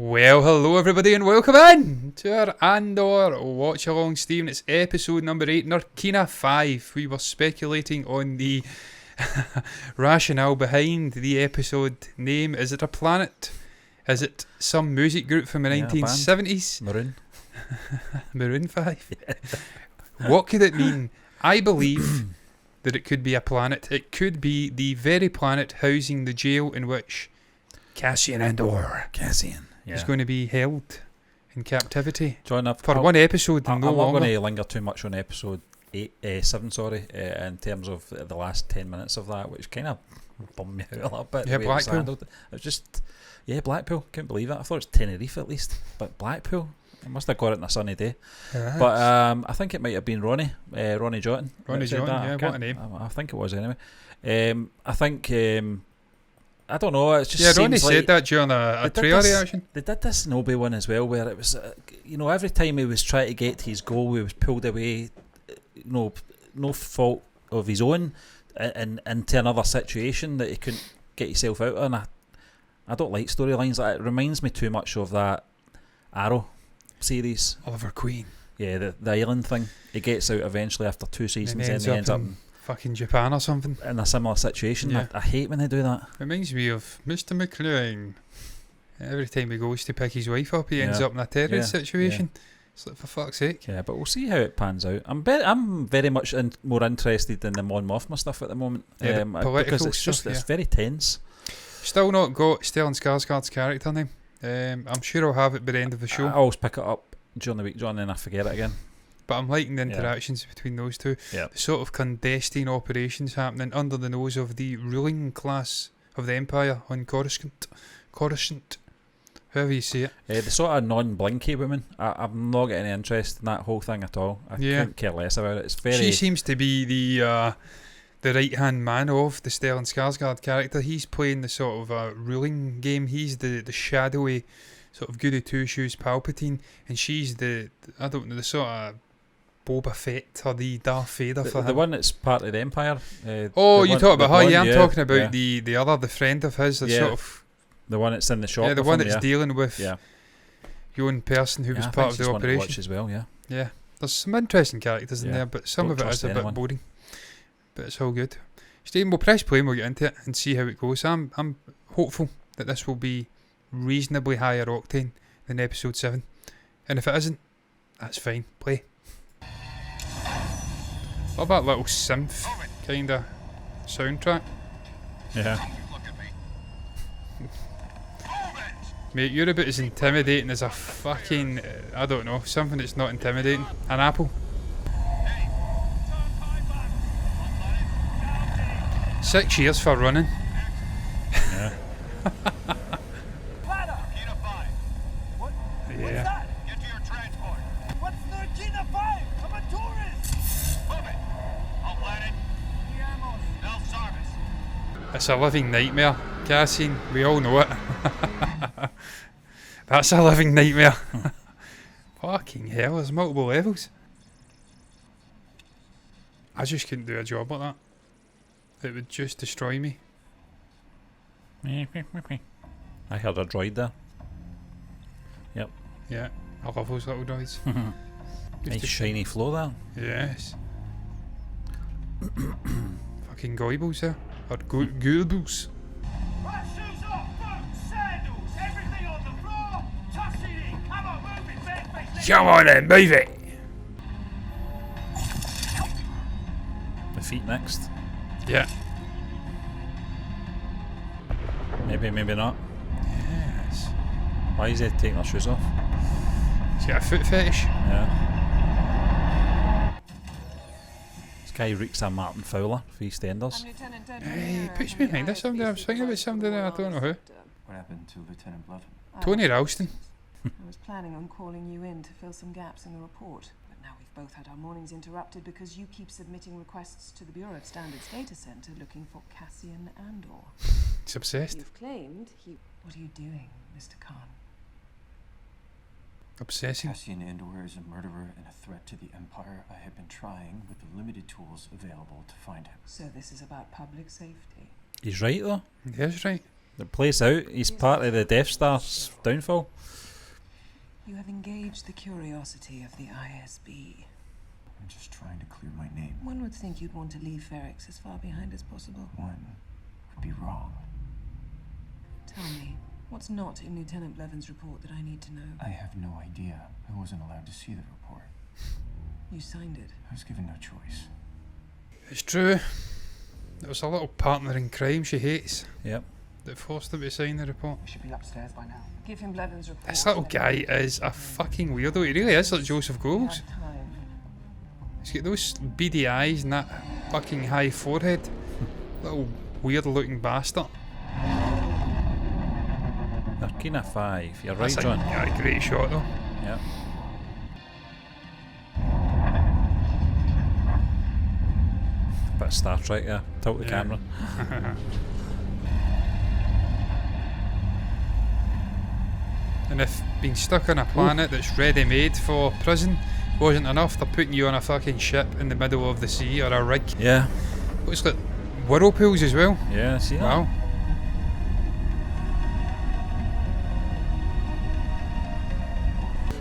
Well, hello everybody and welcome in to our Andor watch along stream. It's episode number 8, Narkina 5. We were speculating on the rationale behind the episode name. Is it a planet? Is it some music group from the 1970s? Maroon. Maroon 5? What could it mean? I believe that it could be a planet. It could be the very planet housing the jail in which Cassian Andor is going to be held in captivity for one episode and no longer. I'm not going to linger too much on episode 7, in terms of the last 10 minutes of that, which kind of bummed me out a little bit. Yeah, Blackpool. It was just, Blackpool. Couldn't believe it. I thought it was Tenerife at least, but Blackpool. I must have got it on a sunny day. Yes. But I think it might have been Ronnie Jotton. Ronnie Jotton, what a name. I think it was anyway. I think... I don't know. It just Ronnie seems said like that during a trailer reaction. They did this in Obi-Wan as well, where it was, every time he was trying to get to his goal, he was pulled away, no fault of his own, and into another situation that he couldn't get himself out of. And I don't like storylines like that. It reminds me too much of that Arrow series. Oliver Queen. Yeah, the island thing. He gets out eventually after 2 seasons, and he ends up in fucking Japan or something. In a similar situation. Yeah. I hate when they do that. Reminds me of Mr. McLaughlin. Every time he goes to pick his wife up, he ends up in a terrorist situation. Yeah. It's like, for fuck's sake. Yeah, but we'll see how it pans out. I'm very much more interested in the Mon Mothma stuff at the moment. Yeah, because it's stuff, just it's very tense. Still not got Stellan Skarsgård's character name. I'm sure I'll have it by the end of the show. I always pick it up during the week, John, and then I forget it again. But I'm liking the interactions between those two. Yeah. The sort of clandestine operations happening under the nose of the ruling class of the Empire on Coruscant, however you say it. The sort of non-blinky woman, I'm not getting any interest in that whole thing at all. I couldn't care less about it. It's very... She seems to be the right-hand man of the Stellan Skarsgård character. He's playing the sort of ruling game. He's the shadowy sort of goody two-shoes Palpatine, and she's the sort of Boba Fett or the Darth Vader for him. The one that's part of the Empire. You talk about her? Yeah, I'm talking about the friend of his, sort of... The one that's in the shop. Yeah, the one that's dealing with your own person who was part of the operation. One to watch as well, Yeah, there's some interesting characters in there, but some of it is a bit boring. But it's all good. Stephen, we'll press play and we'll get into it and see how it goes. I'm hopeful that this will be reasonably higher octane than episode 7. And if it isn't, that's fine. Play. Love that little synth kind of soundtrack. Yeah. Mate, you're about as intimidating as a fucking, I don't know, something that's not intimidating. An apple. 6 years for running. Yeah. Yeah. Get to your transport. What's Narkina 5? I'm a tourist. Move it. I'll plan it. They'll service. It's a living nightmare, Cassian. We all know it. That's a living nightmare. Fucking hell, there's multiple levels. I just couldn't do a job like that. It would just destroy me. I heard a droid there. Yep. Yeah, I love those little droids. Nice shiny floor there. Yes. Fucking goibles there. Or goebbels. Shoes off, boots, sandals, everything on the floor. Toss it in. Come on, move it, back. Come on then, move it. The feet next. Yeah. Maybe not. Yes. Why is he taking their shoes off? He's got a foot fetish. Yeah. This guy reeks of Martin Fowler for EastEnders. Hey, puts me behind this somebody. I was thinking about somebody there, I don't know who. What happened to Lieutenant Bluffin? Tony Ralston. I was planning on calling you in to fill some gaps in the report, but now we've both had our mornings interrupted because you keep submitting requests to the Bureau of Standards Data Center looking for Cassian Andor. He's obsessed. You've claimed he... What are you doing, Mr. Khan? Obsessing. Cassian Andor is a murderer and a threat to the Empire. I have been trying with the limited tools available to find him. So this is about public safety. He's right though. He is right. It plays out. He's part of the Death Star's downfall. You have engaged the curiosity of the ISB. I'm just trying to clear my name. One would think you'd want to leave Ferrex as far behind as possible. One would be wrong. Tell me, what's not in Lieutenant Blevins' report that I need to know? I have no idea. I wasn't allowed to see the report. You signed it. I was given no choice. It's true. There was a little partner in crime she hates Yep. that forced him to sign the report. We should be upstairs by now. Give him Blevins' report. This little guy is a fucking weirdo. He really is like Joseph We Goebbels. have time. He's got those beady eyes and that fucking high forehead. Little weird looking bastard. Narkina 5. You're right, That's John. a great shot though. Yep. Bit of Star Trek there. Tilt the Yeah. camera. And if being stuck on a planet that's ready made for prison wasn't enough, they're putting you on a fucking ship in the middle of the sea or a rig. Yeah. Looks like whirlpools as well. Yeah, see that? Wow.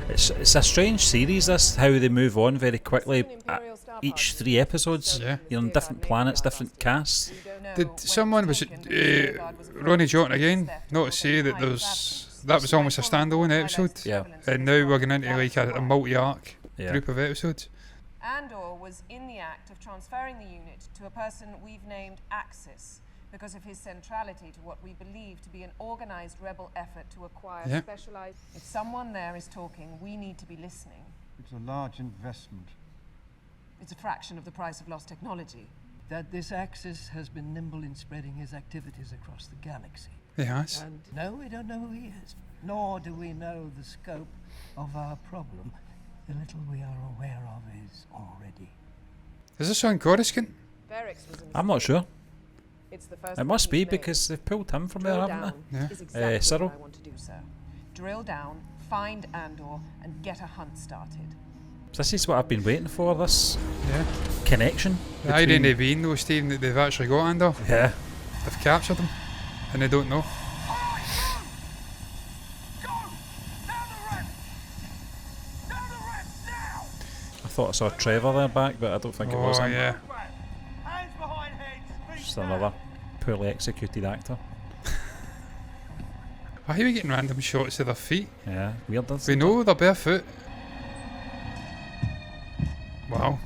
It's a strange series, this, how they move on very quickly at each 3 episodes. Yeah. You're on different planets, different casts. Did someone, was it Ronnie Jordan again, not to say that that was almost a standalone episode? Yeah. And now we're going into like a multi-arc Yeah. group of episodes. Andor was in the act of transferring the unit to a person we've named Axis because of his centrality to what we believe to be an organized rebel effort to acquire Yeah. specialized... If someone there is talking, we need to be listening. It's a large investment. It's a fraction of the price of lost technology. That this Axis has been nimble in spreading his activities across the galaxy. He has. And no, we don't know who he is. Nor do we know the scope of our problem. The little we are aware of is already. Is this on Coruscant? Ferrex was in I'm not sure. It's the first It must be he's made. because they've pulled him from there, Drill haven't down Yeah. is exactly Cyril? what I want to do, sir. Drill down, find Andor, and get a hunt started. they? This is what I've been waiting for, this Yeah. connection. The irony being though, Stephen, that they've actually got Andor. Yeah. They've captured him. And they don't know. I thought I saw Trevor there back, but I don't think it was Oh him. yeah. Hands behind heads. Feet Just back. another poorly executed actor. Why are we getting random shots of their feet? Yeah, weird. We know they're barefoot. Wow.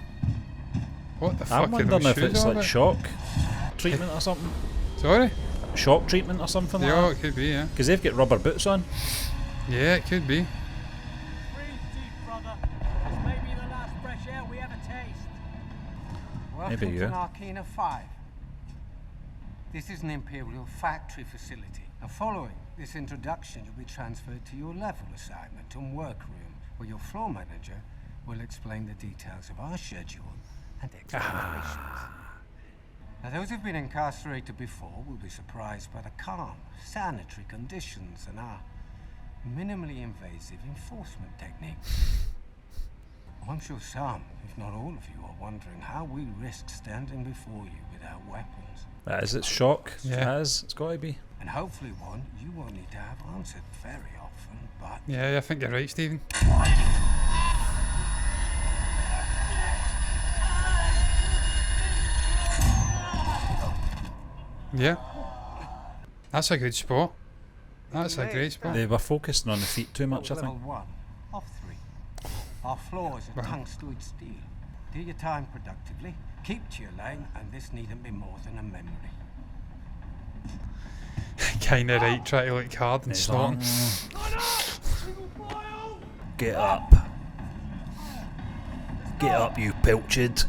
What the fuck I'm are wondering those if shoes it's all like about? shock treatment or something. Sorry? Shock treatment or something Yeah, like it could be, yeah. Because they've got rubber boots on. Yeah, it could be. Breathe deep, brother. This may be the last fresh air we ever taste. Welcome Maybe to you. Narkina 5. This is an Imperial factory facility. Now, following this introduction, you'll be transferred to your level assignment and workroom, where your floor manager will explain the details of our schedule and expectations. Now, those who've been incarcerated before will be surprised by the calm, sanitary conditions and our minimally invasive enforcement techniques. I'm sure some, if not all of you, are wondering how we risk standing before you without weapons. That is, it's shock. Yeah. It is. It's got to be. And hopefully one you won't need to have answered very often, but... Yeah, I think you're right, Stephen. Yeah. That's a good spot. That's a great spot. They were focusing on the feet too much, I Level think. 1 of 3. Our floors are tungstoid steel. Do your time productively, keep to your lane, and this needn't be more than a memory. Kinda right, try to look hard and It's snort. Get up. Get up, you pilchard.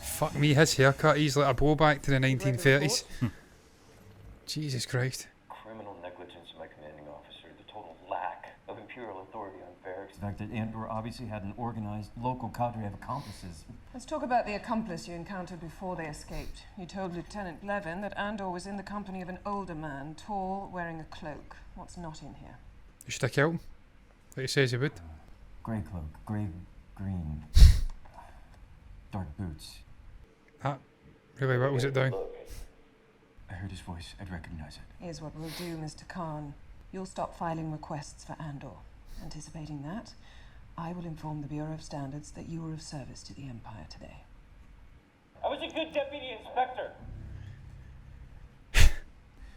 Fuck me, his haircut, he's like a blowback to the 1930s. Jesus Christ. Criminal negligence of my commanding officer, the total lack of imperial authority on Ferrex. The fact that Andor obviously had an organized local cadre of accomplices. Let's talk about the accomplice you encountered before they escaped. You told Lieutenant Blevin that Andor was in the company of an older man, tall, wearing a cloak. What's not in here? You should have killed him. Like he says he would. Grey cloak, grey, green, dark boots. That really whittles it down. Look, I heard his voice. I'd recognize it. Here's what we'll do, Mr. Khan. You'll stop filing requests for Andor. Anticipating that, I will inform the Bureau of Standards that you were of service to the Empire today. I was a good deputy inspector.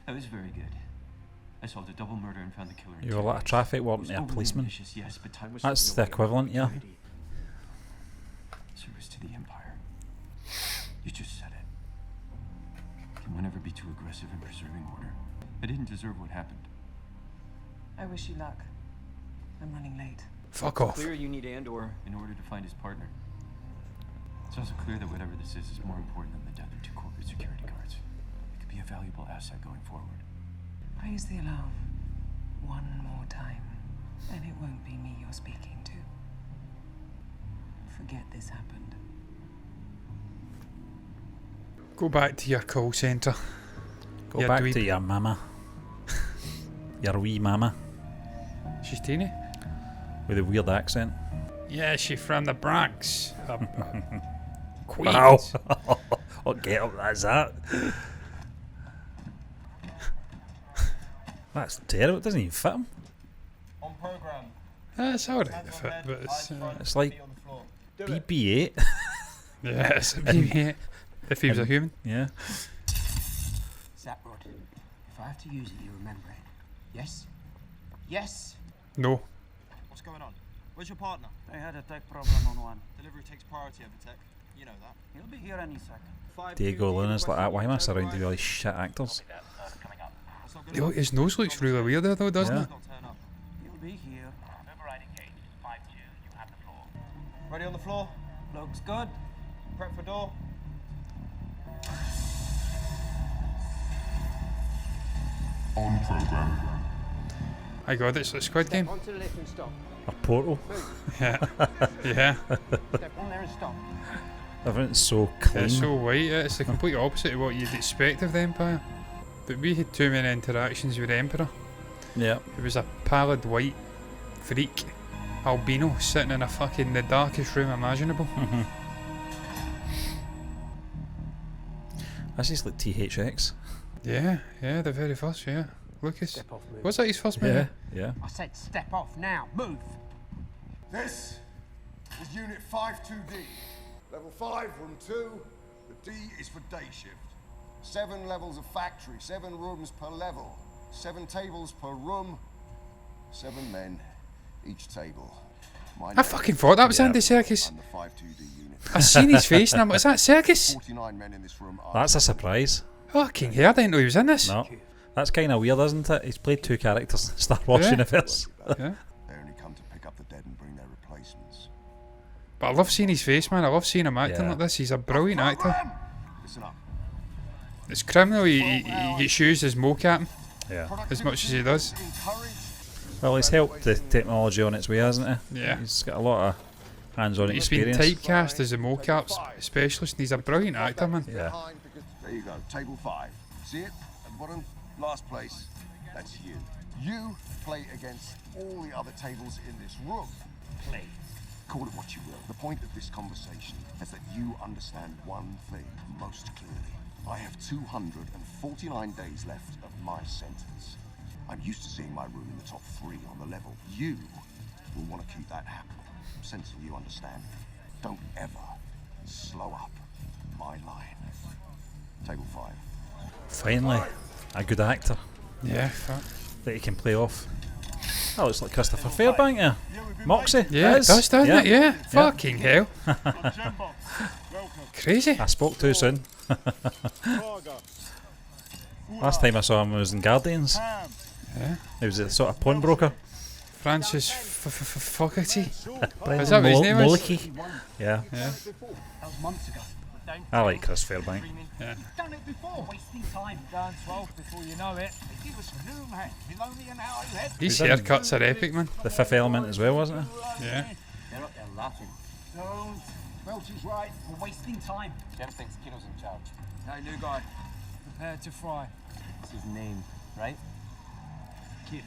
That was very good. I solved a double murder and found the killer in You 2 were like a days. traffic It warden was to a overly policeman. ambitious, yes, but time was That's the slipping away. equivalent, yeah. Service to the Empire. You just said it. Can one ever be too aggressive in preserving order? I didn't deserve what happened. I wish you luck. I'm running late. Fuck off. Clear you need Andor in order to find his partner. It's also clear that whatever this is more important than the death of 2 corporate security guards. It could be a valuable asset going forward. Raise the alarm. One more time, and it won't be me you're speaking to. Forget this happened. Go back to your call centre. Go Yeah, back dweeb. to your mama. Your wee mama. She's teeny. With a weird accent. Yeah, she from the Bronx. Queens. Wow. What get up that's that? That's terrible. It doesn't even fit him. On program. It's alright to Hands on fit, head, but it's... eyes front, it's like feet on the floor. Do it. BB-8. yeah, it's a BB-8. If he was a human. Yeah. Zaprod, if I have to use it, you remember it. Yes? Yes? No. What's going on? Where's your partner? They had a tech problem on one. Delivery takes priority over tech. You know that. He'll be here any second. Diego Luna's like that. Why am I surrounded with all these shit actors? That's not good Yo, enough. his nose looks really weird though, doesn't Yeah. it? Not turn up. He'll be here. Override engaged. 5-2, you have the floor. Ready on the floor? Looks good. Prep for door. On program. My god, it's a Squid Game. Onto the left and stop. A portal. Yeah. Yeah. Step on there and stop. Everything's so clean. It's so white. It's the complete opposite of what you'd expect of the Empire. But we had too many interactions with the Emperor. Yeah. It was a pallid white freak albino sitting in a fucking the darkest room imaginable. That's just like THX. Yeah, the very first, yeah. Lucas. Step off, move. Was that his first movie? Yeah. I said step off now. Move. This is Unit 52D. Level 5, Room 2. The D is for day shift. 7 levels of factory, 7 rooms per level, 7 tables per room, 7 men, each table. I fucking thought that was Yeah. Andy Serkis. I'm the 52D unit. I seen his face and I'm like, is that Serkis? 49 men in this room are... That's a surprise. Fucking hell, I didn't know he was in this. No. That's kind of weird, isn't it? He's played 2 characters in Star Wars Yeah. universe. Yeah. They only come to pick up the dead and bring their replacements. But I love seeing his face, man. I love seeing him acting Yeah. like this. He's a brilliant actor. Listen up. It's criminal he gets used as mocap Yeah. as much as he does. Well, he's helped the technology on its way, hasn't he? Yeah. He's got a lot of hands-on He's been experience. typecast as a mocap specialist and he's a brilliant actor, man. Yeah. There you go, table 5. See it? At the bottom, last place. That's you. You play against all the other tables in this room. Play. Call it what you will. The point of this conversation is that you understand one thing most clearly. I have 249 days left of my sentence. I'm used to seeing my room in the top 3 on the level. You will want to keep that happen. I'm sensing you understand. Don't ever slow up my line. Table 5. Finally, a good actor Yeah, fuck. that he can play off. That looks like Christopher Fairbank, yeah. Moxie. Yeah, it does, doesn't it? Yeah. Fucking hell. Welcome. Crazy. I spoke too soon. Last time I saw him was in Guardians. Yeah. He was a sort of pawnbroker. Francis Fogarty. Brendan Is that what his name is? Mollicky. Yeah. Yeah. That was months ago. Don't I like Chris Fairbank. Yeah. You've done it before. Wasting time. Down 12 before you know it. Give us a new man. He's only an hour ahead. These He's in- haircuts are epic, man. The Fifth Element as well, wasn't it? Yeah. They're up there laughing. Don't. Welch is right. We're wasting time. Jem thinks Kino's in charge. Hey, new guy. Prepare to fry. That's his name, right? Kid.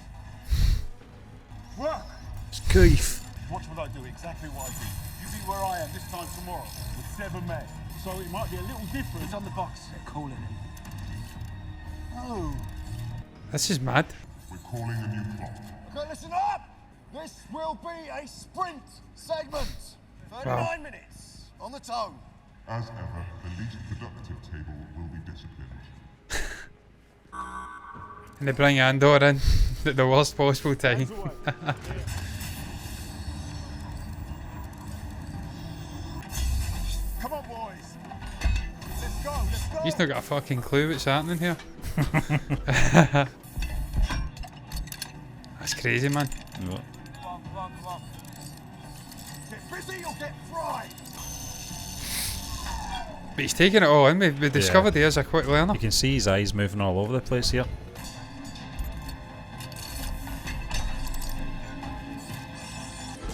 Work! It's Keith. Watch what I do, exactly what I do. You be where I am this time tomorrow, with 7 men. So it might be a little different. He's on the box. They're calling him. Oh. This is mad. We're calling a new plot. Okay, listen up! This will be a sprint segment. 39 minutes on the tongue. As ever, the least productive table will be disciplined. And they bring Andor in at the worst possible time. Come on, boys. Let's go, let's go. He's not got a fucking clue what's happening here. That's crazy, man. No. Come on. Get busy or get fried. But he's taking it all in. We discovered he is a quick learner. You can see his eyes moving all over the place here.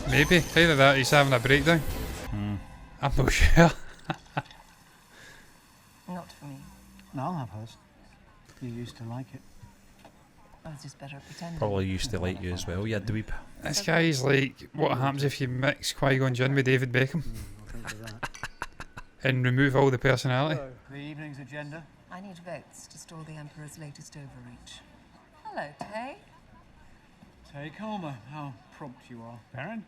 Maybe. Either that, he's having a breakdown. I'm not sure. Not for me. No, I'll have hers. You used to like it. I was just better at pretending. Probably used to like you as well, yeah, dweeb. This guy's like, what happens if you mix Qui-Gon Jinn with David Beckham and remove all the personality? The evening's agenda. I need votes to stall the Emperor's latest overreach. Hello, Tay. Take Homer. How prompt you are. Baron?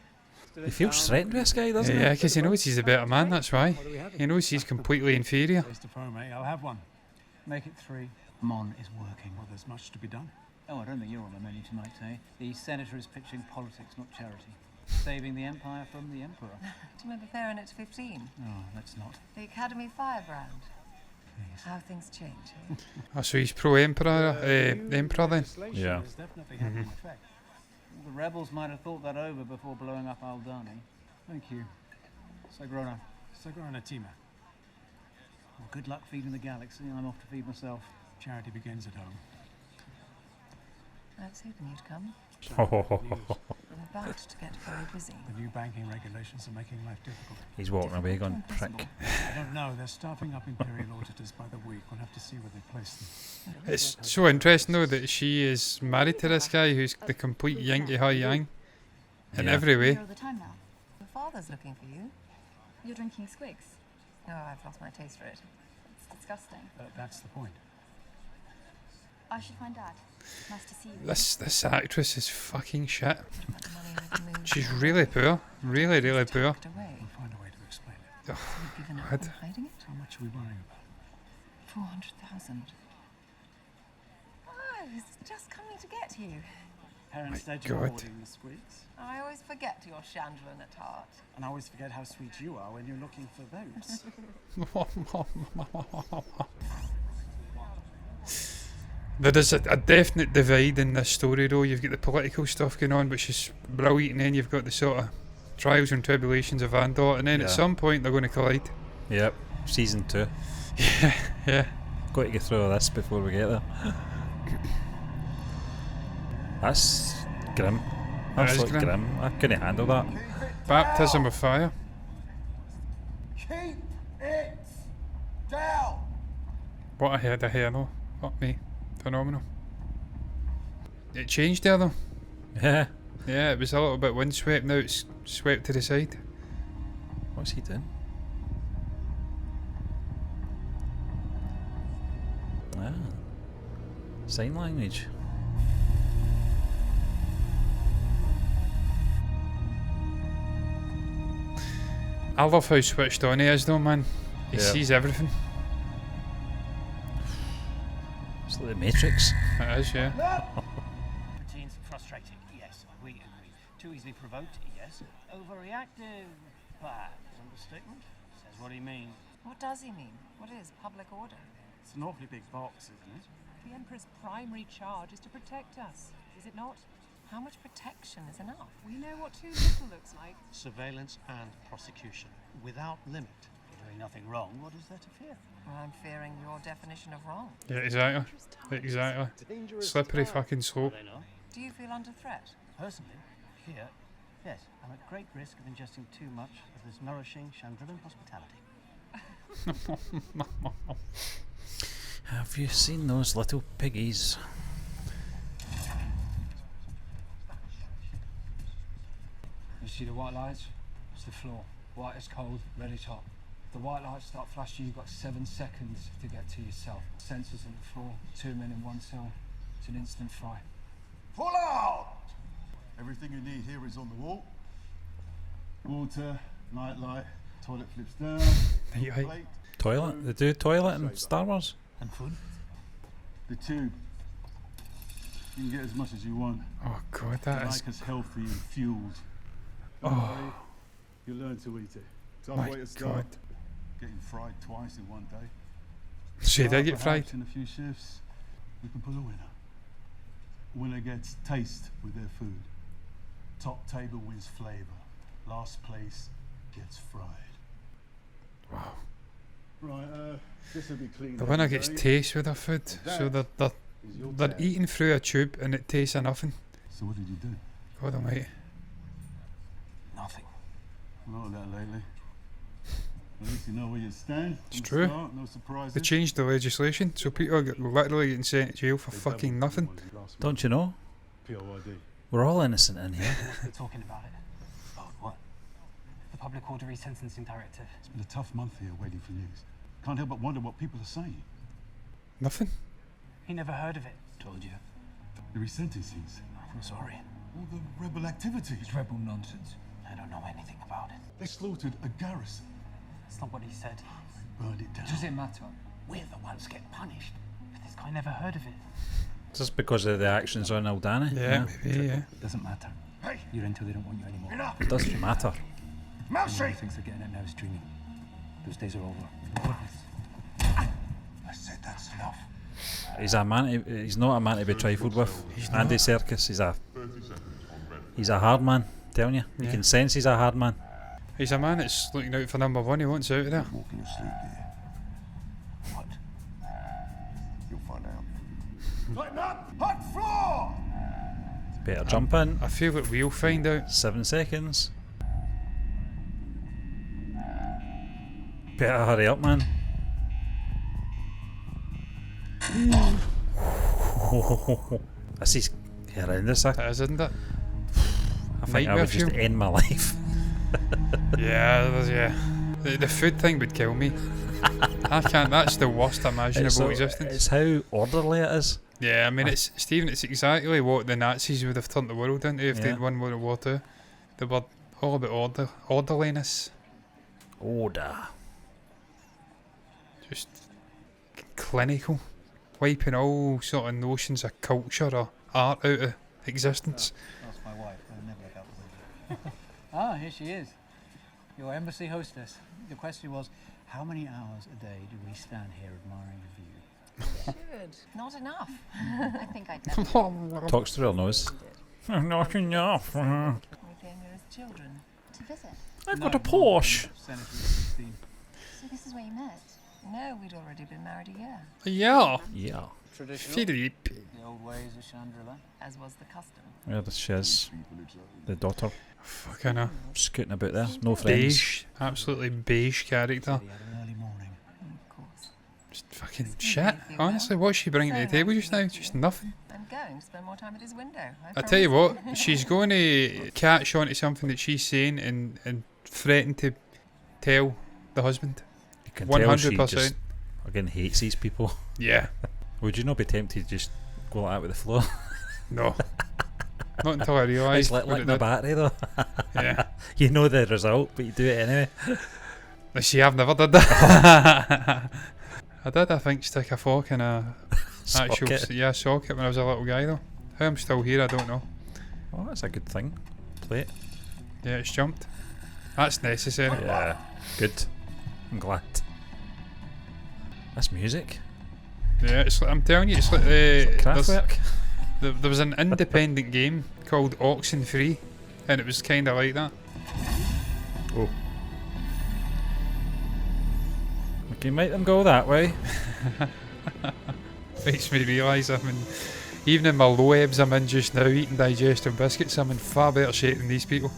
He feels threatened with this guy, doesn't Yeah, because he knows he's a better man, that's why. What do we have? He knows he's completely inferior. Mr. Fomey, I'll have one. Make it 3. Mon is working. Well, there's much to be done. Oh, I don't think you're on the menu tonight, Tay. The Senator is pitching politics, not charity. Saving the Empire from the Emperor. Do you remember Farron at 15? No, let's not. The Academy Firebrand. Please. How things change, eh? Oh, so he's pro-Emperor Emperor then? Yeah. It's definitely having an effect. Well, the rebels might have thought that over before blowing up Aldani. Thank you. Sagrona. Sagrona-tima. Well, good luck feeding the galaxy. I'm off to feed myself. Charity begins at home. I was hoping you'd come. I'm about to get very busy. The new banking regulations are making life difficult. He's walking away going, prick. I don't know. They're staffing up Imperial auditors by the week. We'll have to see where they place them. It's so interesting though that she is married to this guy who's the complete yin to her yang in Yeah. every way. All the time now. Your father's looking for you. You're drinking Squigs. Oh, I've lost my taste for it. It's disgusting. That's the point. I should find Dad. Nice to see you. This actress is fucking shit. But the money I've moved She's really poor. Really poor. tucked away. We'll find a way to explain it. So you've given up God. on hiding it? How much are we worrying about? 400,000. Oh, it's just coming to get you. Parents My said you were God. hoarding the squigs. I always forget you're Chandler at heart. And I always forget how sweet you are when you're looking for votes. There is a definite divide in this story though. You've got the political stuff going on, which is brilliant, and then you've got the sort of trials and tribulations of Andor, and then at Yeah. some point they're going to collide. Yep, season 2. Yeah. Got to get through all this before we get there. That's grim. That is Absolutely grim. grim. I couldn't handle that. Baptism of fire. Keep it down. What a head of hair though. Fuck me. Phenomenal. It changed there though. Yeah. Yeah, it was a little bit windswept, now it's swept to the side. What's he doing? Ah. Sign language. I love how switched on he is though, man. He Yeah. sees everything. It's like the Matrix. It is, yeah. Routine's frustrating, yes, we agree. Too easily provoked, yes. Overreactive, perhaps. Understatement? Says what he means. What does he mean? What is public order? It's an awfully big box, isn't it? The Emperor's primary charge is to protect us, is it not? How much protection is enough? We know what too little looks like. Surveillance and prosecution, without limit. You're doing nothing wrong, what is there to fear? Well, I'm fearing your definition of wrong. Yeah, exactly. Exactly. Slippery fucking slope. Are they not? Do you feel under threat? Personally, here, yes, I'm at great risk of ingesting too much of this nourishing Chandrilan hospitality. Have you seen those little piggies? You see the white lights? It's the floor. White as cold, red as hot. The white lights start flashing, you've got 7 seconds to get to yourself. Sensors on the floor, 2 men in one cell. It's an instant fry. Pull out! Everything you need here is on the wall. Water, night light, toilet flips down. Plate, Toilet? They do toilet in Star Wars? And food? the tube. You can get as much as you want. Oh god, that is... Like us healthy and fueled. Oh. You learn to eat it. Tough My way to start. God. Getting fried twice in one day. So they get Perhaps fried? In a few shifts, we can pull a winner. Winner gets taste with their food. Top table wins flavor. Last place gets fried. Wow. Right, this will be clean. The winner gets taste with their food, so they're eating through a tube and it tastes of nothing. So what did you do? God almighty. Nothing. Not that lately. At least you know where you stand. It's true. Start, no surprises. They changed the legislation, so people are literally getting sent to jail for fucking nothing. Don't you know? POID. We're all innocent in here. We're talking about it. About what? The Public Order Resentencing Directive. It's been a tough month here waiting for news. Can't help but wonder what people are saying. Nothing? He never heard of it. Told you. The resentencings. I'm sorry. All the rebel activities. It's rebel nonsense. I don't know anything about it. They slaughtered a garrison. That's not what he said. Burned it down. Does it matter? We're the ones get punished. But this guy never heard of it. Just because of the actions on Aldana? Yeah, maybe, yeah. Doesn't matter. Hey! You're into they don't want you anymore. Enough! It doesn't matter. Mousy! Thinks they're getting it now is dreaming. Those days are over. I said that's enough. He's a man. He's not a man to be trifled with. Andy Serkis. He's a hard man. Telling you, you can sense he's a hard man. He's a man that's looking out for number one. He wants out of there. Walking asleep there. What? You'll find out. Lighten up! Hot floor! Better jump in. I feel that we'll find out. 7 seconds. Better hurry up, man. This is horrendous. That is, isn't it? I think I would just end my life. Yeah. The food thing would kill me. I can't. That's the worst imaginable existence. It's how orderly it is. Yeah, I mean, it's Stephen. It's exactly what the Nazis would have turned the world into if they'd won World War II. They were all about orderliness. Order. Just clinical, wiping all sort of notions of culture or art out of existence. That's my wife. I'll never look out the window. Ah, here she is. Your embassy hostess. The question was, how many hours a day do we stand here admiring a view? Should. Not enough. I think I'd never. Talks through her nose. Not enough. We came here as children. To visit. I've got a Porsche. Senator 16. So this is where you met. No, we'd already been married a year, Yeah. Yeah. Traditional. Philippe. The old ways of Chandrila. as was the custom. Yeah, she is. The daughter. Fucking hell. Scooting about there. No friends. Beige. Absolutely beige character. He had an early morning. Of course. Just fucking shit. Honestly, what's she bringing to the table just now? Just nothing. I'm going to spend more time at his window. I tell you what, she's going to catch on to something that she's saying and threaten to tell the husband. You can tell she 100%. just again hates these people. Yeah. Would you not be tempted to just go like that with the floor? No. Not until I realised. It's like what it the did. battery though. Yeah. You know the result, but you do it anyway. See, I've never did that. I did, I think, stick a fork in a actual socket when I was a little guy though. How I'm still here, I don't know. Oh, that's a good thing. Play it. Yeah, it's jumped. That's necessary. Yeah, good. I'm glad. That's music. Yeah, it's like, I'm telling you, it's like there's- Kraftwerk. there was an independent game called Oxenfree, and it was kind of like that. Oh. We can make them go that way. Makes me realise even in my low ebbs I'm in just now eating digestive biscuits, I'm in far better shape than these people.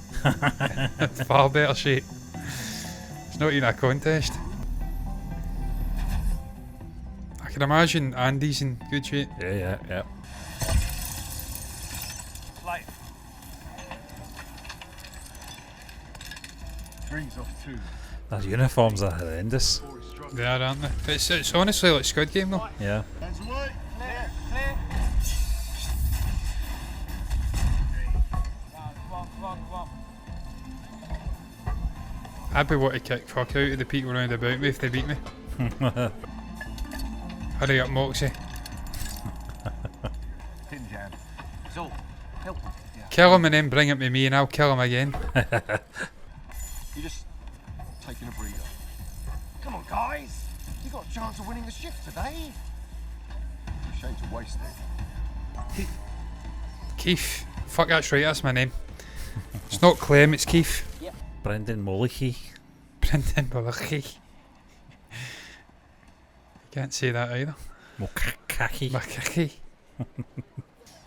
Far better shape. It's not even a contest. I can imagine Andy's in good shape. Yeah. Flight. 3's off 2. Their uniforms are horrendous. They are, aren't they? It's honestly like Squid Game though. Yeah. Hands away. Clear, clear. Come on. I'd be wanting to kick fuck out of the people round about me if they beat me. Hurry up, Moxie. Tin jab. So, help him. Kill him and then bring it to me and I'll kill him again. You're just taking a breather. Come on, guys. You got a chance of winning the shift today. Shame to waste it. Keith. Fuck, that's right, that's my name. It's not Clem, it's Keith. Brendan Mullicky. Brendan Mullicky. You can't say that either. Mullicky.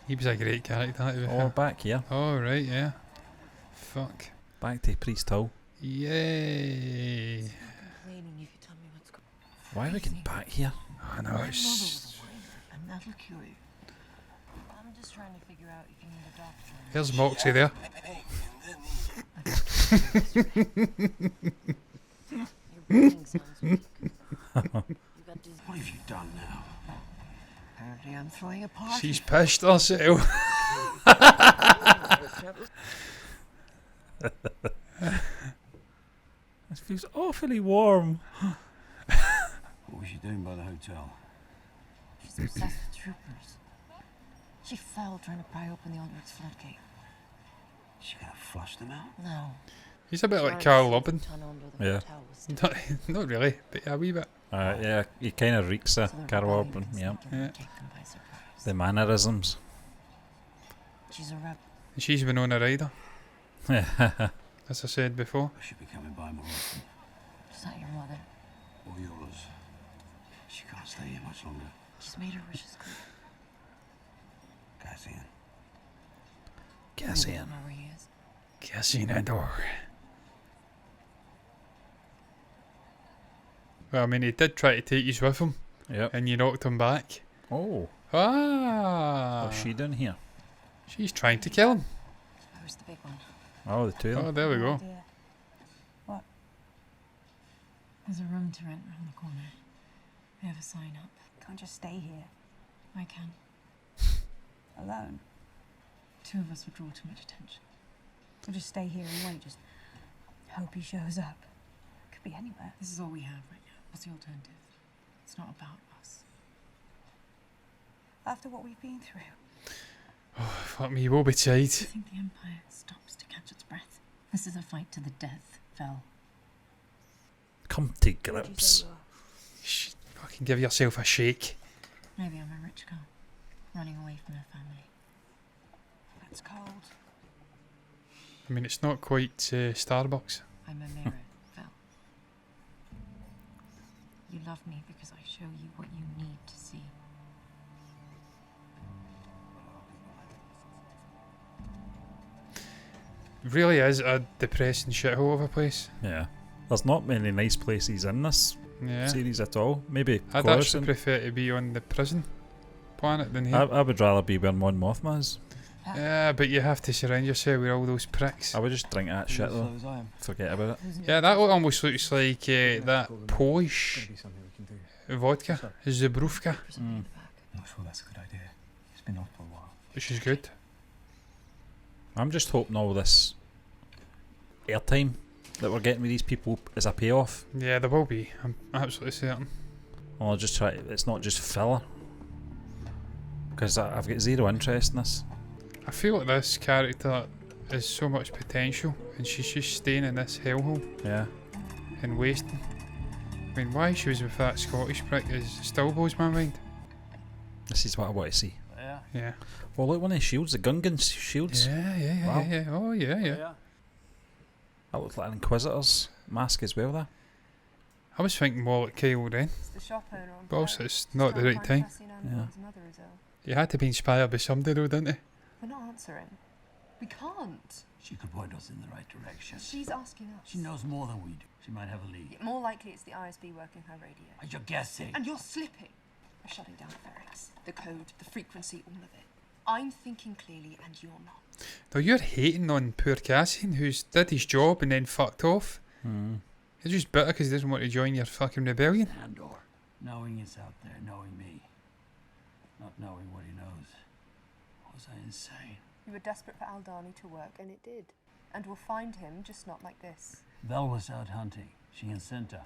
He was a great character, to be Oh, fair. back here. Oh, right, yeah. Fuck. Back to Priest Hill. Yay. Why are we getting back here? I know, it's... And that'll cure you. I'm just trying to figure out if you need a doctor. Here's Moxie there. What have you done now? Apparently I'm throwing a party. She's pissed herself. It feels awfully warm. What was she doing by the hotel? She's obsessed with troopers. She fell trying to pry open the Aldrich's floodgate. She gonna flush them out? No. He's a bit like Carl Urban. Yeah. Not really, but a wee bit. Yeah, he kind of reeks of Carol Urban. Yeah. The mannerisms. She's a rebel. And she's Winona Ryder, Yeah. as I said before. I should be coming by more often. She's not your mother. Or yours. She can't stay here much longer. She's made her wishes clear. Cassian. I don't know where he is. Cassian Andor. Well, I mean, he did try to take you with him. Yep. And you knocked him back. Oh. Ah. What's she doing here? She's trying to kill him. Who's the big one? Oh, the two of Oh, them. there we go. What? There's a room to rent around the corner. We have a sign up. Can't just stay here. I can. Alone. Two of us would draw too much attention. We'll just stay here and wait. Just hope he shows up. Could be anywhere. This is all we have right now. What's the alternative? It's not about us. After what we've been through. Oh, fuck me, woe betide. Do you think the Empire stops to catch its breath? This is a fight to the death, Vel. Come to grips. Fucking give yourself a shake. Maybe I'm a rich girl, running away from her family. It's cold. I mean, it's not quite Starbucks. I'm a mirror, Vel. You love me because I show you what you need to see. Really is a depressing shithole of a place. Yeah. There's not many nice places in this series at all. Maybe I'd Coruscant. actually prefer to be on the prison planet than here. I would rather be where Mon Mothma is. Yeah, but you have to surround yourself with all those pricks. I would just drink that shit though. Forget about it. Yeah, that almost looks like that Polish vodka, Zabrówka, I'm not sure that's a good idea. It's been off for a while. which is good. I'm just hoping all this airtime that we're getting with these people is a payoff. Yeah, there will be. I'm absolutely certain. I'll just try. It's not just filler. Because I've got zero interest in this. I feel like this character is so much potential, and she's just staying in this hellhole. Yeah. And wasting. I mean, why she was with that Scottish prick still blows my mind. This is what I want to see. Yeah. Yeah. Well, look, one of the shields, the Gungan shields. Yeah. Wow. Yeah. Oh, yeah. That looks like an Inquisitor's mask as well there. I was thinking more like Kylo Ren. It's the shop owner on But also, it's not the right time. His mother is ill. You had to be inspired by somebody though, didn't you? We're not answering. We can't. She could point us in the right direction. She's asking us. She knows more than we do. She might have a lead. More likely it's the ISB working her radio. You're guessing. And you're slipping. We're shutting down Ferrex. The code, the frequency, all of it. I'm thinking clearly and you're not. Though you're hating on poor Cassian, who's did his job and then fucked off. He's just bitter because he doesn't want to join your fucking rebellion. Andor. Knowing it's out there, knowing me. Not knowing what he knows. Was I insane? You were desperate for Aldani to work, and it did. And we'll find him, just not like this. Vel was out hunting. She and Cinta.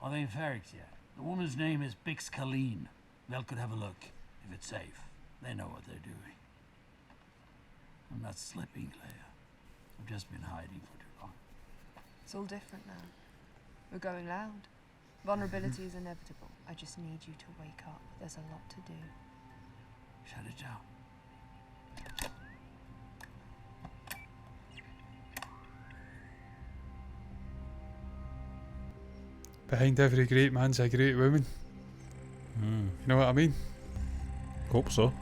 Are they in Ferrix yet? The woman's name is Bix Colleen. Vel could have a look, if it's safe. They know what they're doing. I'm not slipping, Leia. I've just been hiding for too long. It's all different now. We're going loud. Vulnerability is inevitable. I just need you to wake up. There's a lot to do. Shut it down. Behind every great man's a great woman. You know what I mean? Hope so.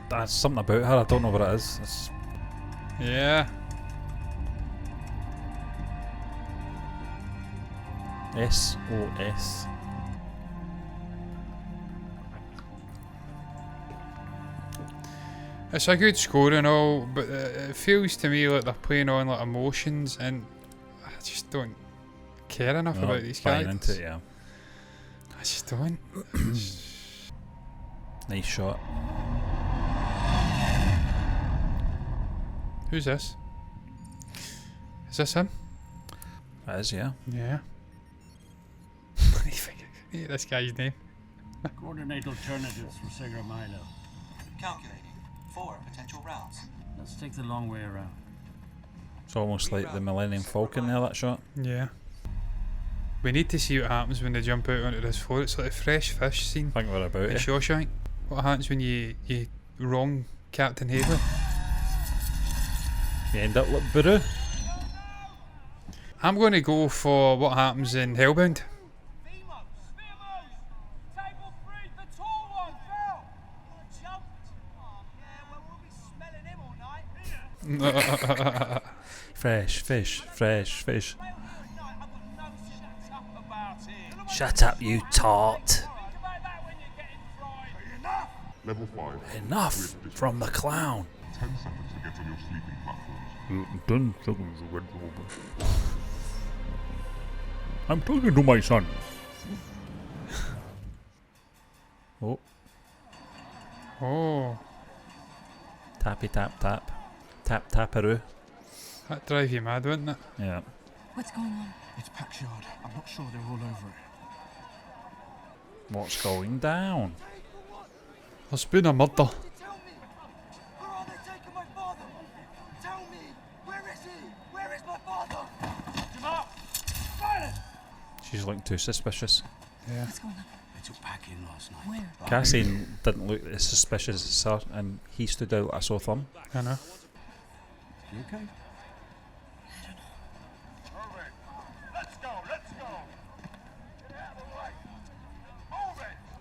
That's something about her, I don't know what it is. It's Yeah. SOS. It's a good score and all, but it feels to me like they're playing on like emotions, and I just don't care enough about these buying characters. into it, yeah. I just don't. Nice shot. Who's this? Is this him? It is, yeah. Yeah. Yeah, this guy's name. Coordinate alternatives for Segura Milo. Calculating. 4 potential routes. Let's take the long way around. It's almost like the Millennium Falcon there, that shot. Yeah. We need to see what happens when they jump out onto this floor. It's like a fresh fish scene. I think we're about in it. Shawshank. What happens when you wrong Captain Haley? You end up like Buru. I'm going to go for what happens in Hellbound. Fresh fish, fresh fish. Shut up, you tart. Level 5. Enough from the clown. 10 seconds to get on your sleeping platforms. 10 seconds to get over. I'm talking to my son. Oh. Oh. Tappy tap tap. Tap taparoo. That'd drive you mad, wouldn't it? Yeah. What's going on? It's Packshard. I'm not sure they're all over it. What's going down? There's been a murder. She's looking too suspicious. Yeah. What's going on? They took Pack in last night. Where? Cassian didn't look as suspicious as her, and he stood out like a sore thumb. I know. You okay?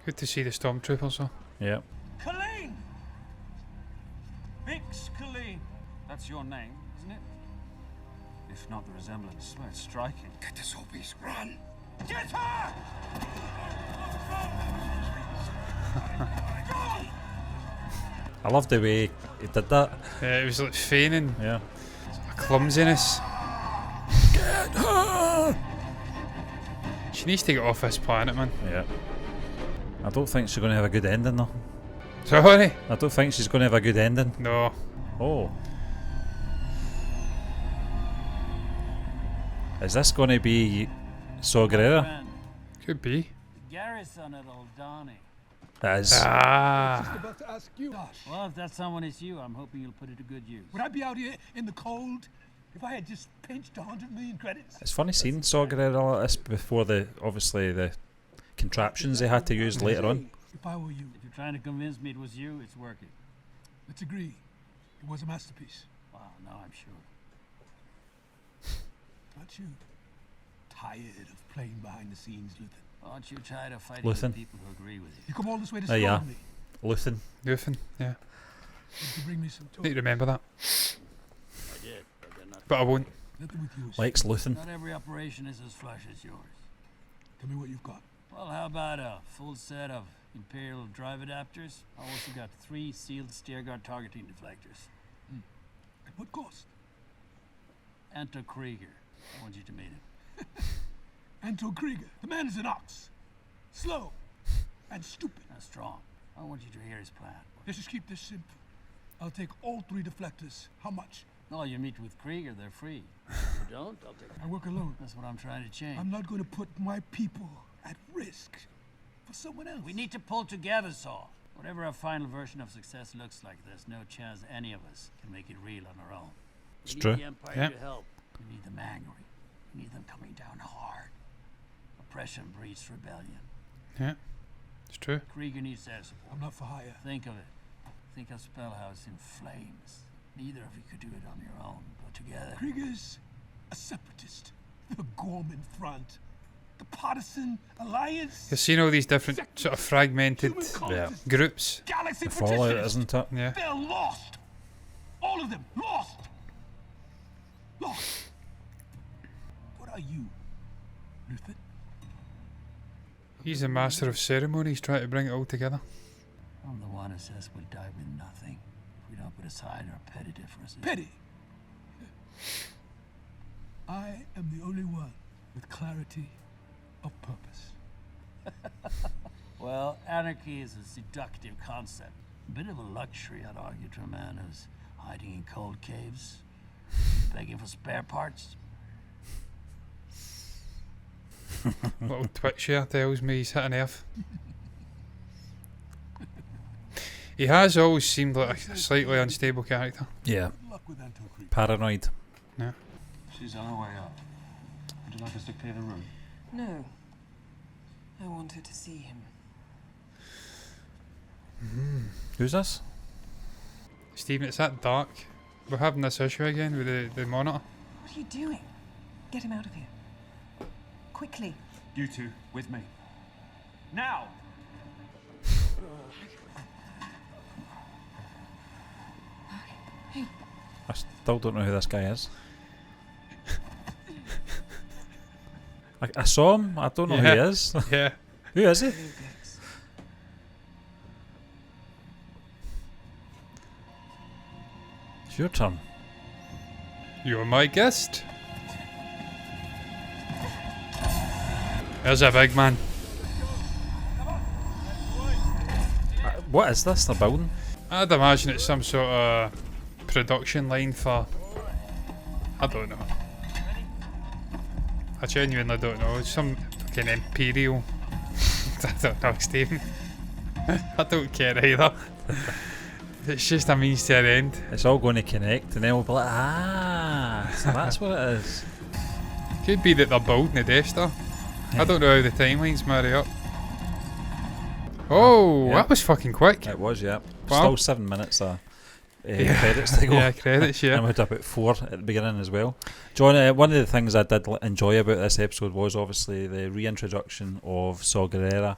Good to see the stormtroopers though. Yeah. Colleen! Bix Colleen. That's your name, isn't it? If not the resemblance, well, it's striking. Get the zombies, run! Get her! I love the way he did that. Yeah, it was like feigning. Yeah. A clumsiness. Get her! She needs to get off this planet, man. Yeah. I don't think she's going to have a good ending though. Sorry? I don't think she's going to have a good ending. No. Oh. Is this going to be Saw Gerrera? Could be. Garrison at Aldani. That is. Ah. Just about to ask you. Gosh. Well, if that someone is you, I'm hoping you'll put it to good use. Would I be out here in the cold if I had just pinched 100 million credits? It's funny seeing Saw Gerrera like this before obviously the contraptions they had to use later on. If I were you. If you're trying to convince me it was you, it's working. Let's agree. It was a masterpiece. Wow, now I'm sure. Aren't you tired of playing behind the scenes, Luthen? Aren't you tired of fighting Luthen. with people who agree with you? You come all this way to Oh yeah. storm me. Luthen. Luthen, yeah. Did you bring me some toys? Need to remember that. I did, but they're not. But I won't. Nothing with you. Likes Luthen. Not every operation is as flush as yours. Tell me what you've got. Well, how about a full set of Imperial drive adapters? I also got 3 sealed steer guard targeting deflectors. At what cost? Enter Krieger. I want you to meet him. Anton Krieger. The man is an ox. Slow and stupid. Now, Strong, I want you to hear his plan. Let's just keep this simple. I'll take all 3 deflectors. How much? No, you meet with Krieger, they're free. If you don't, I'll take I work alone. That's what I'm trying to change. I'm not going to put my people at risk for someone else. We need to pull together, Saul. Whatever our final version of success looks like, there's no chance any of us can make it real on our own. It's We true. need the Empire to help. We need them angry. We need them coming down hard. Oppression breeds rebellion. Yeah, it's true. Krieger needs their support. I'm not for hire. Think of it. Think of Spellhouse in flames. Neither of you could do it on your own, but together. Krieger's a separatist. The Gorman Front. The Partisan Alliance. You've seen all these different sort of fragmented groups. Galaxy The fallout, petitionists. isn't it? Yeah. They're lost. All of them lost. Lost. What are you, Luther? He's a master of ceremonies, trying to bring it all together. I'm the one who says we'll die with nothing if we don't put aside our petty differences. Petty. I am the only one with clarity of purpose. Well, anarchy is a seductive concept. A bit of a luxury, I'd argue, to a man who's hiding in cold caves, begging for spare parts. Little twitch here tells me he's hitting earth. He has always seemed like a slightly unstable character. Yeah. Paranoid. Yeah. She's on her way up. Would you like us to clear the room? No. I wanted to see him. Who's this? Stephen, it's that dark. We're having this issue again with the monitor. What are you doing? Get him out of here. Quickly. You two, with me. Now! Hey. I still don't know who this guy is. I saw him. I don't know who he is. Yeah. Who is he? It's your turn. You're my guest. There's a big man. What is this they're building? I'd imagine it's some sort of production line for... I don't know. I genuinely don't know. It's some fucking Imperial... I don't know, Stephen. I don't care either. It's just a means to an end. It's all going to connect and then we'll be like, so that's what it is. Could be that they're building the Death Star. I don't know how the timelines marry up. Oh, Yeah. that was fucking quick. It was, yeah. Wow. Still 7 minutes credits to go. Yeah, credits, yeah. And we had about 4 at the beginning as well. John, one of the things I did enjoy about this episode was obviously the reintroduction of Saw Gerrera.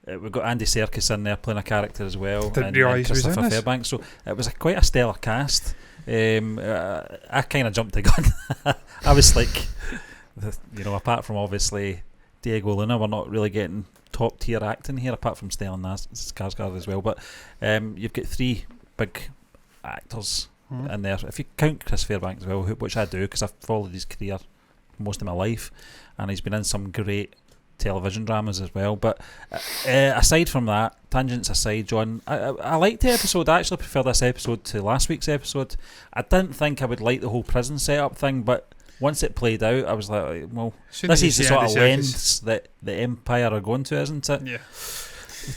We've got Andy Serkis in there playing a character as well. Didn't realise he was in Christopher this. Fairbanks. So it was quite a stellar cast. I kind of jumped the gun. I was like, apart from obviously Diego Luna, we're not really getting top tier acting here, apart from Stellan Skarsgård as well. But you've got 3 big actors in there. If you count Chris Fairbanks as well, which I do because I've followed his career most of my life, and he's been in some great television dramas as well. But aside from that, tangents aside, John, I liked the episode. I actually prefer this episode to last week's episode. I didn't think I would like the whole prison setup thing, but once it played out, I was like, well, this is the sort of lengths that the Empire are going to, isn't it? Yeah.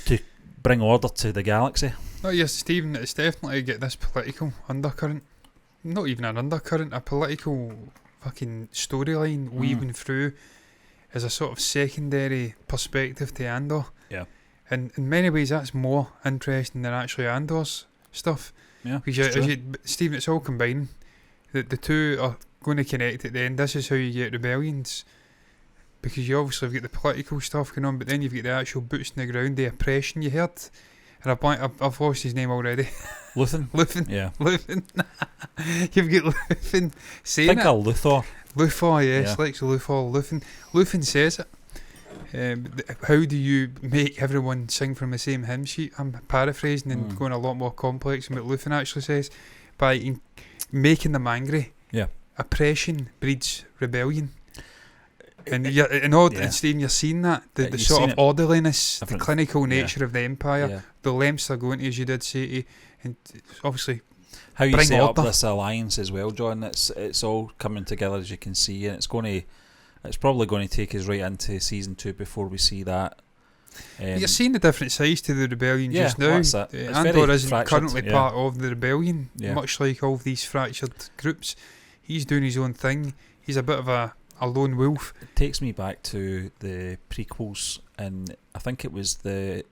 To bring order to the galaxy. Oh yes, Stephen, it's definitely get this political undercurrent. Not even an undercurrent, a political fucking storyline weaving through as a sort of secondary perspective to Andor. Yeah. And in many ways that's more interesting than actually Andor's stuff. Yeah, Because Stephen, it's all combining. The two are going to connect at the end. This is how you get rebellions. Because you obviously have got the political stuff going on, but then you've got the actual boots on the ground, the oppression you heard. And I've lost his name already. Luthen? Yeah. Luthen. You've got Luthen saying Think of Luthor. Luthor, yes, Yeah. Lex Luthor, Luthen. Luthen says it. How do you make everyone sing from the same hymn sheet? I'm paraphrasing and going a lot more complex than what Luthen actually says. By making them angry. Yeah. oppression breeds rebellion. And and Stephen, you're seeing that the sort of orderliness, the clinical nature of the Empire, the lengths they're going to, as you did say, to, and obviously how you bring set order. up this alliance as well, John. It's all coming together, as you can see, and it's probably going to take us right into season 2 before we see that. You're seeing the different sides to the rebellion just now. Andor isn't currently part of the rebellion, much like all of these fractured groups. He's doing his own thing. He's a bit of a lone wolf. It takes me back to the prequels, and I think it was the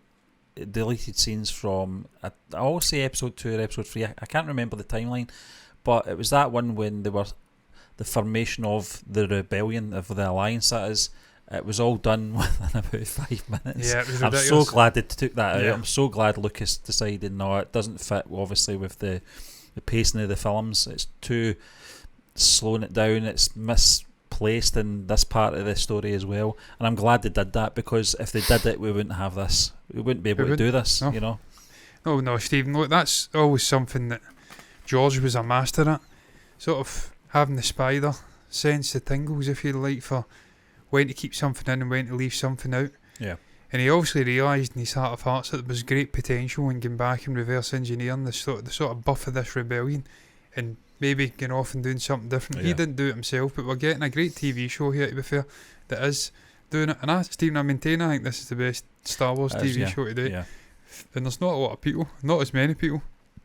deleted scenes from, I always say episode 2 or episode 3, I can't remember the timeline, but it was that one when they were the formation of the rebellion, of the alliance, that is. It was all done within about 5 minutes. Yeah, it was I'm ridiculous. so glad they took that out. I'm so glad Lucas decided, no, it doesn't fit obviously with the pacing of the films. It's too slowing it down. It's misplaced in this part of the story as well. And I'm glad they did that, because if they did it, we wouldn't have this. We wouldn't be able to do this, no. you know. No, Stephen, look, that's always something that George was a master at. Sort of having the spider sense, the tingles, if you like, for when to keep something in and when to leave something out. Yeah. And he obviously realised in his heart of hearts that there was great potential in going back and reverse engineering the sort of buff of this rebellion and maybe going off and doing something different. Yeah. He didn't do it himself, but we're getting a great TV show here, to be fair, that is doing it. And Stephen, I maintain, I think this is the best Star Wars TV show to date. Yeah. And there's not a lot of people, not as many people,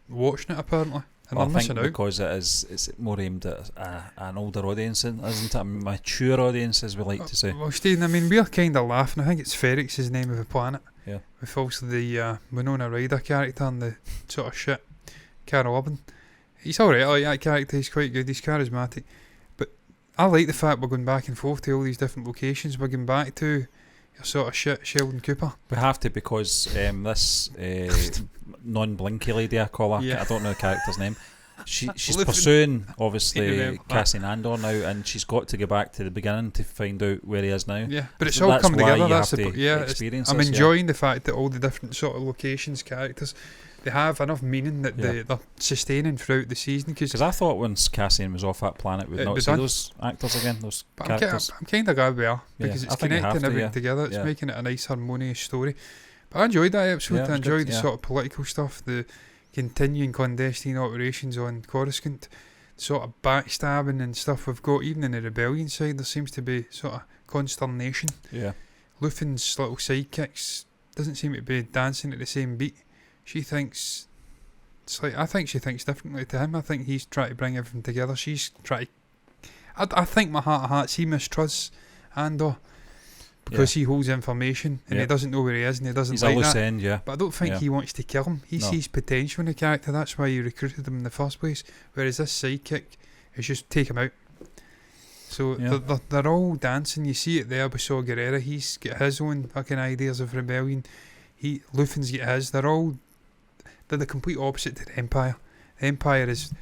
watching it apparently. And Well, I'm I think missing out. because it's more aimed at an older audience, isn't it? A mature audience, as we like to say. Well, Stephen, I mean, we're kind of laughing. I think it's Ferrix is the name of the planet. Yeah. With also the Winona Ryder character and the sort of shit Carol Urban. He's alright, I like that character, he's quite good, he's charismatic. But I like the fact we're going back and forth to all these different locations. We're going back to your sort of shit Sheldon Cooper. We have to, because this non-blinky lady, I call her, I don't know the character's name. She's pursuing, obviously, Cassian Andor now, and she's got to go back to the beginning to find out where he is now. Yeah, but it's So all coming why together. you That's have the to experience I'm this, enjoying the fact that all the different sort of locations, characters, they have enough meaning that they're sustaining throughout the season. Because I thought once Cassian was off that planet, we'd not see those actors again, those characters. I'm kind of glad we are, because I it's think you have connecting to, everything together. It's making it a nice harmonious story. But I enjoyed that episode. Yeah, it I was enjoyed good, the sort of political stuff, the continuing clandestine operations on Coruscant, sort of backstabbing and stuff we've got. Even in the rebellion side, there seems to be sort of consternation. Yeah. Lufin's little sidekicks doesn't seem to be dancing at the same beat. She thinks, I think she thinks differently to him. I think he's trying to bring everything together. She's trying to, I think my heart of hearts, he mistrusts Andor because he holds information and he doesn't know where he is and he doesn't He's like a loose that. end, But I don't think he wants to kill him. He sees potential in the character. That's why he recruited him in the first place. Whereas this sidekick is just take him out. So they're all dancing. You see it there with Saw Gerrera. He's got his own fucking ideas of rebellion. Lufin's got his. They're the complete opposite to the Empire. The Empire is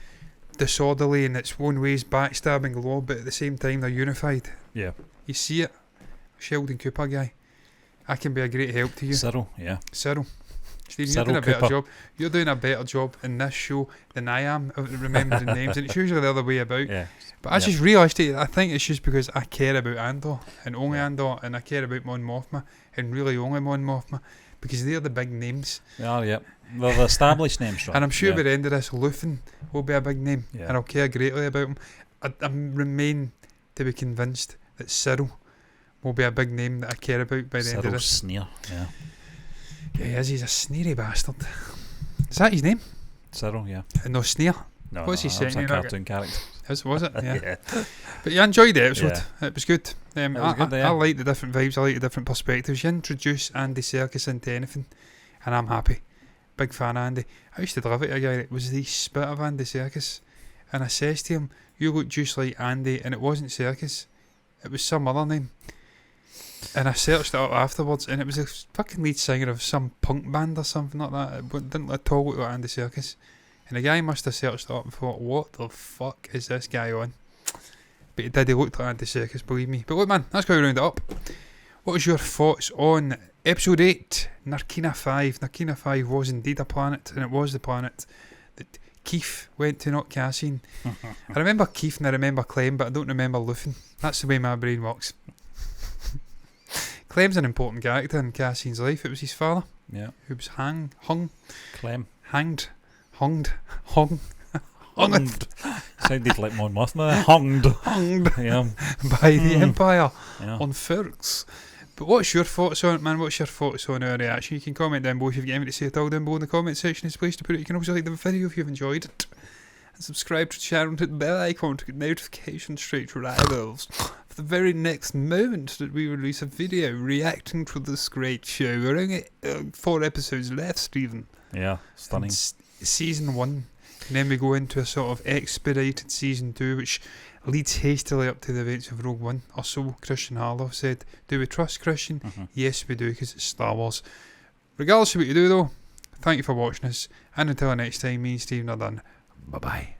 disorderly in its own ways, backstabbing law, but at the same time they're unified. Yeah. You see it. Sheldon Cooper guy. I can be a great help to you. Cyril, yeah. Stephen, you're Cyril doing a better Cooper. job. You're doing a better job in this show than I am of remembering names, and it's usually the other way about. Yeah. But I just realised it. I think it's just because I care about Andor and only Andor, and I care about Mon Mothma and really only Mon Mothma because they're the big names. They are, yeah. They're the established names, Sean. And I'm sure by the end of this, Luthen will be a big name, Yeah. and I'll care greatly about him. I remain to be convinced that Cyril will be a big name that I care about by the end of Cyril this. Sneer, yeah. Yeah, he is. He's a sneery bastard. Is that his name? Cyril, yeah. No, Sneer. No, What's he that saying? was a cartoon character. Was it? Yeah. Yeah. But you enjoyed the episode. Yeah. It was good. I like the different vibes. I like the different perspectives. You introduce Andy Serkis into anything, and I'm happy. Big fan of Andy. I used to love it. A guy that was the spit of Andy Serkis, and I says to him, "You look just like Andy," and it wasn't Serkis. It was some other name. And I searched it up afterwards, and it was a fucking lead singer of some punk band or something like that. It didn't at all look like Andy Serkis. And the guy must have searched it up and thought, what the fuck is this guy on? But he did, he looked like Andy Serkis, believe me. But look, man, that's how we round it up. What was your thoughts on Episode 8, Narkina 5? Narkina 5 was indeed a planet, and it was the planet that Keith went to knock Cassian. I remember Keith and I remember Clem, but I don't remember Luthen. That's the way my brain works. Clem's an important character in Cassian's life. It was his father. Yeah. Who was hunged. Sounded like Mon Mothma. Hunged. Yeah. By the Empire Yeah. on Ferks. But what's your thoughts on it, man? What's your thoughts on our reaction? You can comment down below if you've got anything to say at all down below in the comment section. It's a place to put it. You can also like the video if you've enjoyed it. And subscribe to the channel and hit the bell icon to get notifications straight to your eyeballs for the very next moment that we release a video reacting to this great show. We're only 4 episodes left, Stephen. Yeah, stunning. Season 1. And then we go into a sort of expedited season 2, which leads hastily up to the events of Rogue One. Or so Christian Harlow said. Do we trust Christian? Yes, we do, because it's Star Wars. Regardless of what you do, though, thank you for watching us. And until next time, me and Stephen are done. Bye-bye.